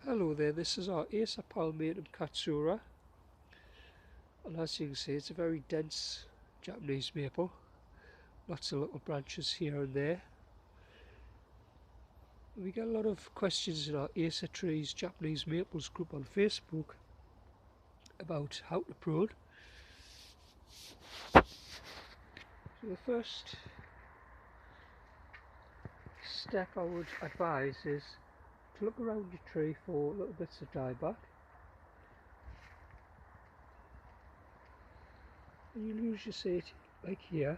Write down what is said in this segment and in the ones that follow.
Hello there, this is our Acer palmatum katsura, and as you can see it's a very dense Japanese maple, lots of little branches here and there. We get a lot of questions in our Acer trees Japanese maples group on Facebook about how to prune. So the first step I would advise is to look around your tree for little bits of dieback. And you'll usually see it like here,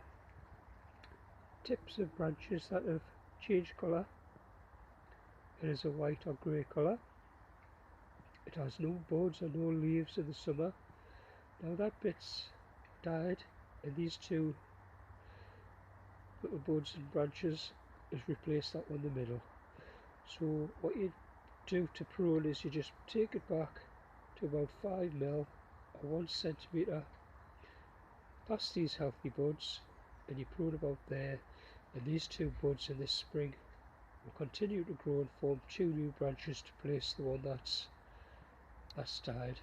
tips of branches that have changed colour. It is a white or grey colour. It has no buds or no leaves in the summer. Now that bit's died and these two little buds and branches has replaced that one in the middle. So what you do to prune is you just take it back to about 5mm or 1cm past these healthy buds, and you prune about there, and these two buds in this spring will continue to grow and form two new branches to place the one that's died.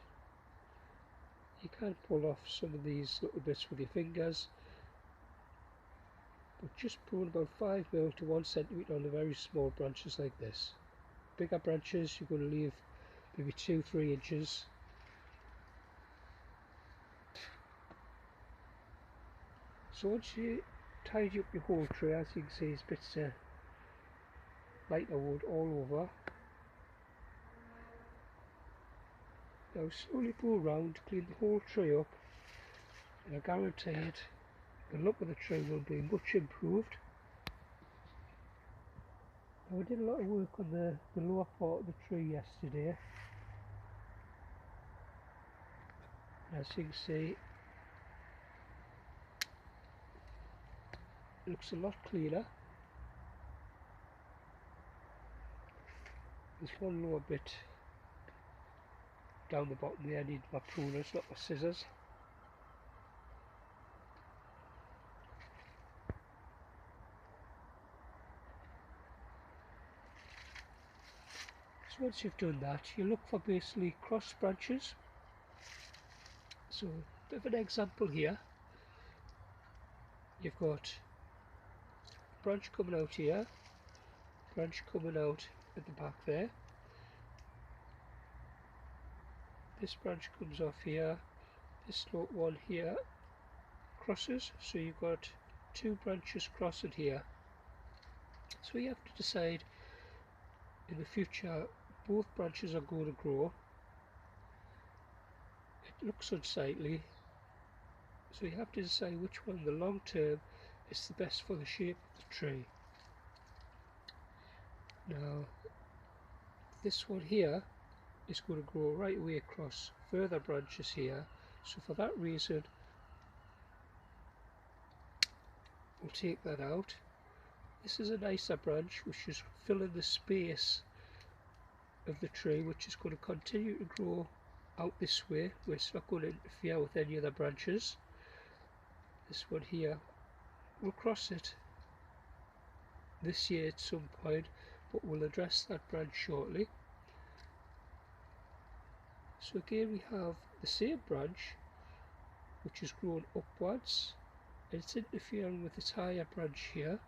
You can pull off some of these little bits with your fingers, but just prune about 5mm to 1cm on the very small branches like this. Bigger branches you're going to leave maybe 2-3 inches. So once you tidy up your whole tree, as you can see, there's bits of lighter wood all over. Now slowly go around, clean the whole tree up, and I guarantee it, the look of the tree will be much improved. Now, we did a lot of work on the lower part of the tree yesterday. As you can see, it looks a lot cleaner. There's one lower bit down the bottom there. I need my pruners, not my scissors. So once you've done that, you look for basically cross branches. So a bit of an example here. You've got branch coming out here, branch coming out at the back there. This branch comes off here, this one here crosses, so you've got two branches crossing here. So you have to decide in the future both branches are going to grow. It looks unsightly, so you have to decide which one in the long term is the best for the shape of the tree. Now this one here is going to grow right away across further branches here, so for that reason we'll take that out. This is a nicer branch which is filling the space of the tree, which is going to continue to grow out this way, where it's not going to interfere with any other branches. This one here will cross it this year at some point, but we'll address that branch shortly. So again we have the same branch which is grown upwards, and it's interfering with this higher branch here.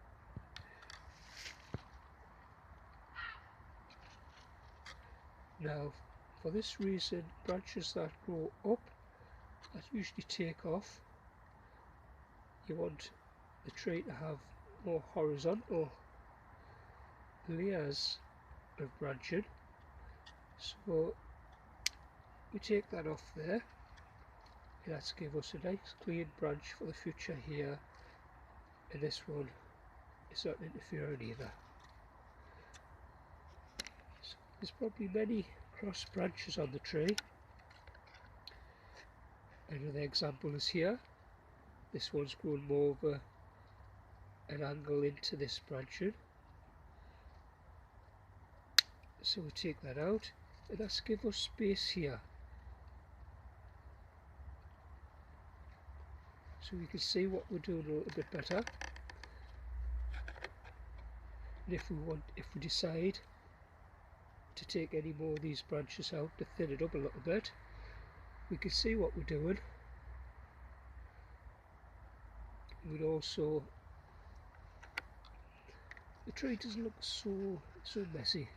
Now for this reason, branches that grow up, that usually take off. You want the tree to have more horizontal layers of branching, so we take that off there, and that's give us a nice clean branch for the future here, and this one is not interfering either. So there's probably many cross branches on the tree. Another example is here. This one's grown more of an angle into this branching, so we take that out, and that's give us space here, so we can see what we're doing a little bit better. And if we decide to take any more of these branches out to thin it up a little bit. We can see what we're doing. We'd also, the tree doesn't look so messy,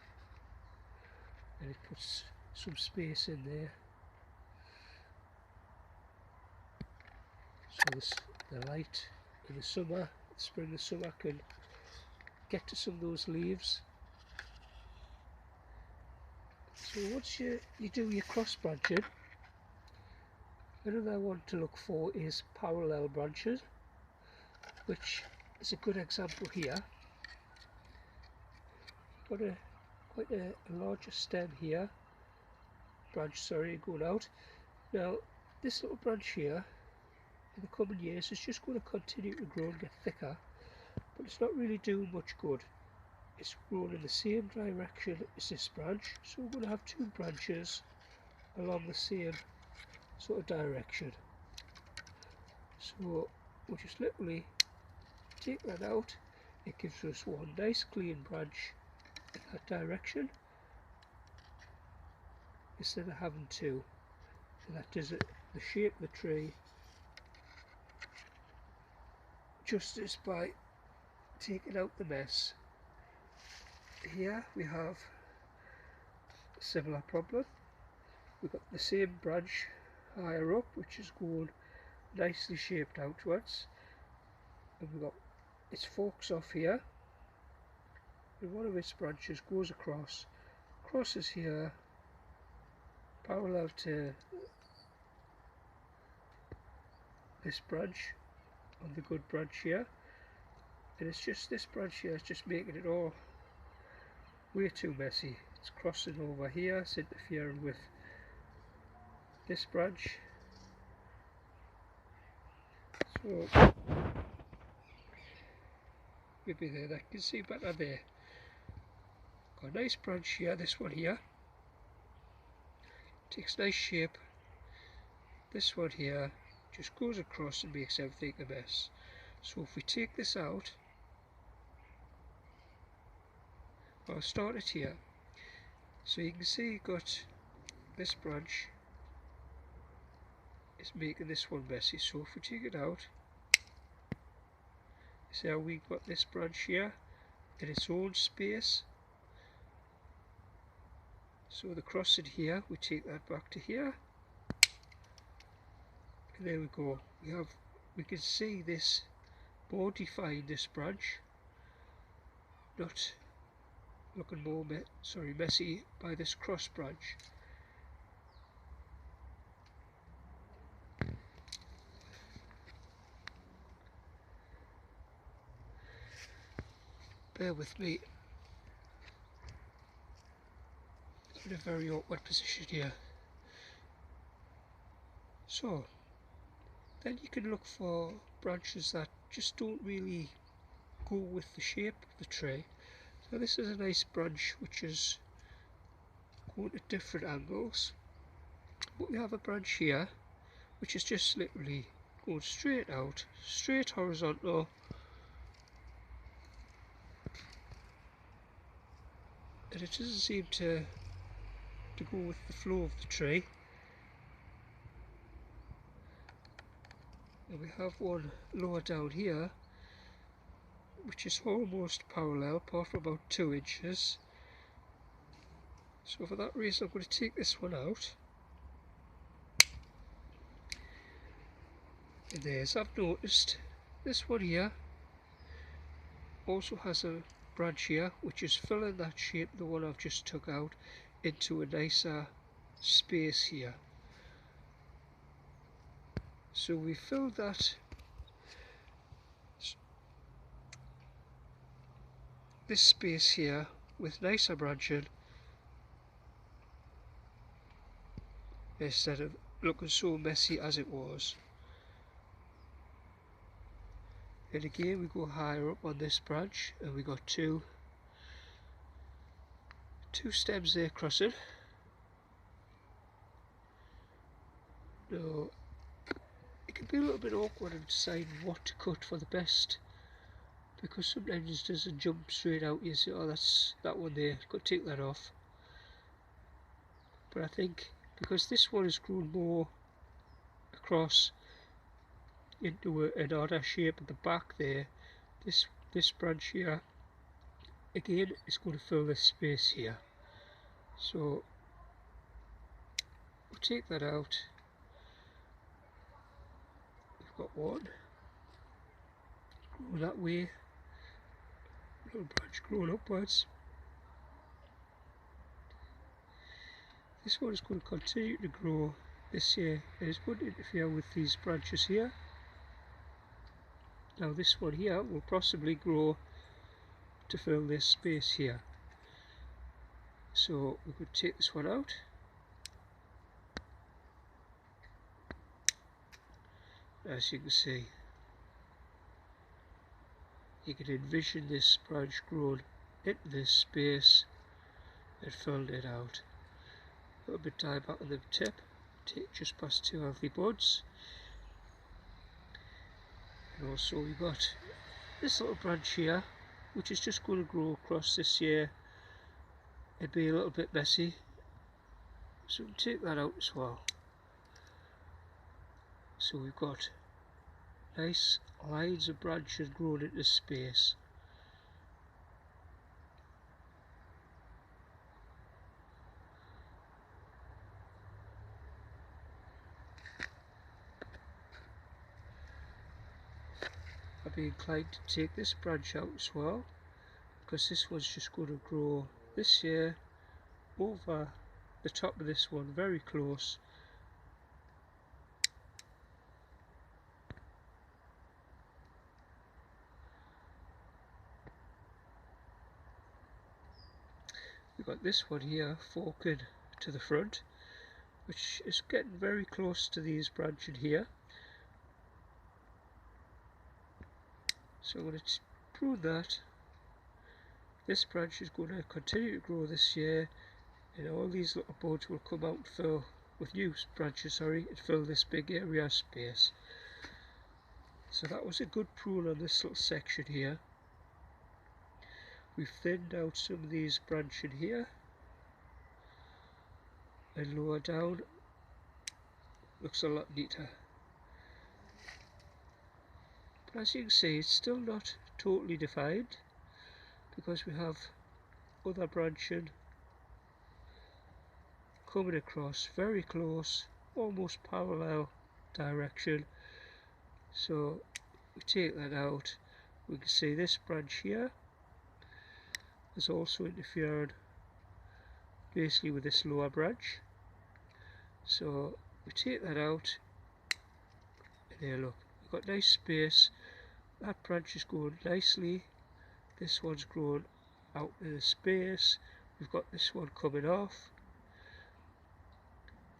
and it puts some space in there, so the light in the summer, spring and summer, can get to some of those leaves. So once you do your cross branching, another one to look for is parallel branches, which is a good example here. Got quite a larger stem here, going out. Now this little branch here in the coming years is just going to continue to grow and get thicker, but it's not really doing much good. It's growing in the same direction as this branch, so we're going to have two branches along the same sort of direction. So we'll just literally take that out. It gives us one nice clean branch in that direction instead of having two. So that does it, the shape of the tree justice by taking out the mess. Here we have a similar problem. We've got the same branch higher up, which is going nicely shaped outwards, and we've got its forks off here, and one of its branches goes across, crosses here parallel to this branch on the good branch here, and it's just this branch here is just making it all way too messy. It's crossing over here, it's interfering with this branch. So maybe there, that can see better there. Got a nice branch here, this one here. Takes nice shape. This one here just goes across and makes everything a mess. So if we take this out, I'll start it here. So you can see you've got this branch is making this one messy. So if we take it out, see how we've got this branch here in its own space. So the crossing here, we take that back to here, and there we go. We can see this more defined, this branch, not looking more messy by this cross branch. Bear with me. I'm in a very awkward position here. So then you can look for branches that just don't really go with the shape of the tree. So this is a nice branch which is going at different angles, but we have a branch here which is just literally going straight out, straight horizontal, and it doesn't seem to go with the flow of the tree. And we have one lower down here which is almost parallel, apart from about 2 inches. So for that reason I'm going to take this one out. And as I've noticed, this one here also has a branch here which is filling that shape, the one I've just took out, into a nicer space here. So we filled this space here with nicer branching instead of looking so messy as it was. And again we go higher up on this branch, and we got two stems there crossing. Now it can be a little bit awkward in deciding what to cut for the best, because sometimes it doesn't jump straight out. You see, oh, that's that one there, got to take that off. but I think because this one has grown more across into an odder shape at the back there, this branch here again is going to fill this space here. So we'll take that out. We've got one grow that way, little branch growing upwards. This one is going to continue to grow this year and it's going to interfere with these branches here. Now this one here will possibly grow to fill this space here. So we could take this one out. As you can see, you can envision this branch growing into this space and filling it out. A little bit tie back on the tip, take just past two healthy buds. And also we've got this little branch here, which is just going to grow across this year and be a little bit messy. So we'll take that out as well. So we've got nice lines of branches growing into space. I'd be inclined to take this branch out as well, because this one's just going to grow this year over the top of this one, very close. We've got this one here forking to the front, which is getting very close to these branching here. So I'm going to prune that. This branch is going to continue to grow this year, and all these little buds will come out and fill with new branches, and fill this big area of space. So that was a good prune on this little section here. We've thinned out some of these branching here, and lower down looks a lot neater. But as you can see, it's still not totally defined, because we have other branching coming across very close, almost parallel direction. So we take that out, we can see this branch here is also interfered basically with this lower branch. So we take that out, and there, look, we've got nice space. That branch is going nicely, this one's grown out in the space, we've got this one coming off.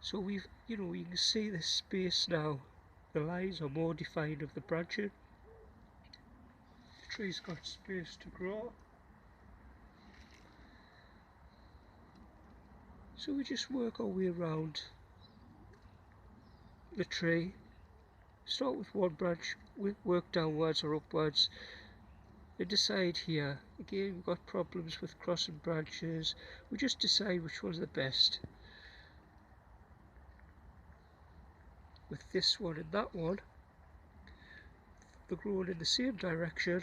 So we've, you can see this space now, the lines are more defined of the branching. The tree's got space to grow. So we just work our way around the tree. Start with one branch, work downwards or upwards, and decide here. Again, we've got problems with crossing branches. We just decide which one's the best. With this one and that one, they're growing in the same direction.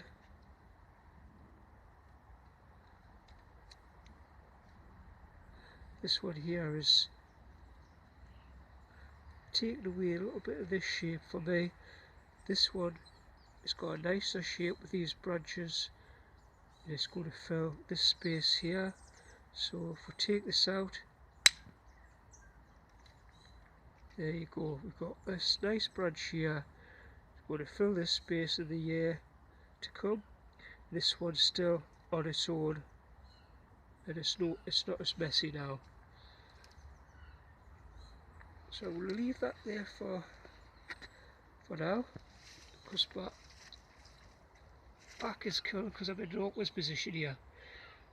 This one here is taking away a little bit of this shape for me. This one has got a nicer shape with these branches, and it's going to fill this space here. So if we take this out, there you go, we've got this nice branch here. It's going to fill this space in the year to come. This one's still on its own, and it's not as messy now. So we'll leave that there for now, because my back is curled because I'm in an awkward position here.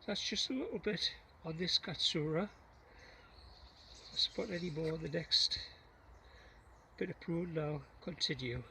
That's just a little bit on this Katsura. I'll spot any more on the next bit of prune now. Continue.